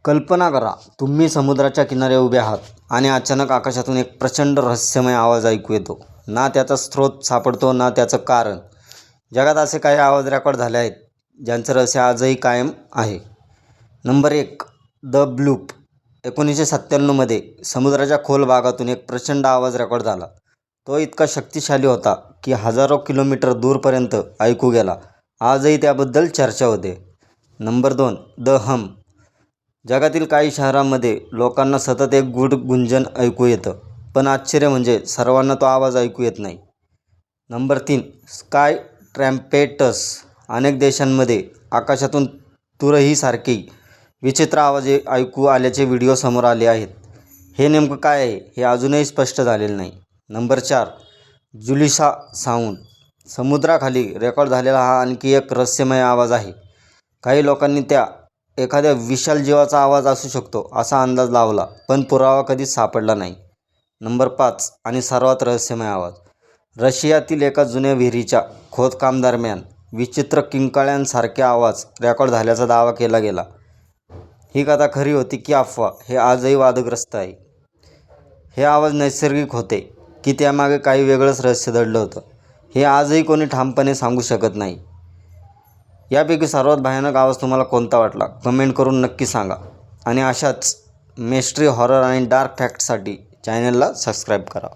कल्पना करा, तुम्ही समुद्राच्या किनारी उभे आहात आणि अचानक आकाशातून एक प्रचंड रहस्यमय आवाज ऐकू येतो. ना त्याचा स्रोत सापडतो ना त्याचं कारण. जगात असे काही आवाज रेकॉर्ड झाले आहेत ज्यांचं रहस्य आजही कायम आहे. Number 1, the bloop. 1997मध्ये समुद्राच्या खोल भागातून एक प्रचंड आवाज रेकॉर्ड झाला. तो इतका शक्तिशाली होता की हजारो किलोमीटर दूरपर्यंत ऐकू गेला. आजही त्याबद्दल चर्चा होते. नंबर 2, द हम. जगातील काही शहरांमध्ये लोकांना सतत एक गूढ गुंजन ऐकू येतं, पण आश्चर्य म्हणजे सर्वांना तो आवाज ऐकू येत नाही. Number 3, sky trumpets. अनेक देशांमध्ये आकाशातून तुरहीसारखे विचित्र आवाज ऐकू आल्याचे व्हिडिओ समोर आले आहेत. हे नेमकं काय आहे हे अजूनही स्पष्ट झालेलं नाही. नंबर 4, जुलिसा साऊंड. समुद्राखाली रेकॉर्ड झालेला हा आणखी एक रहस्यमय आवाज आहे. काही लोकांनी त्या एखाद्या विशाल जीवाचा आवाज असू शकतो असा अंदाज लावला, पण पुरावा कधीच सापडला नाही. नंबर 5 आणि सर्वात रहस्यमय आवाज. रशियातील एका जुन्या विहिरीच्या खोदकामादरम्यान विचित्र किंकाळ्यांसारखे आवाज रेकॉर्ड झाल्याचा दावा केला गेला. ही कथा खरी होती की अफवा हे आजही वादग्रस्त आहे. हे आवाज नैसर्गिक होते की त्यामागे काही वेगळंच रहस्य दडलं होतं, हे आजही कोणी ठामपणे सांगू शकत नाही. यापैकी सर्वात भयानक आवाज तुम्हाला कोणता वाटला कमेंट करून नक्की सांगा. आणि अशाच मिस्ट्री, हॉरर आणि डार्क फॅक्टसाठी चॅनलला सबस्क्राईब करा.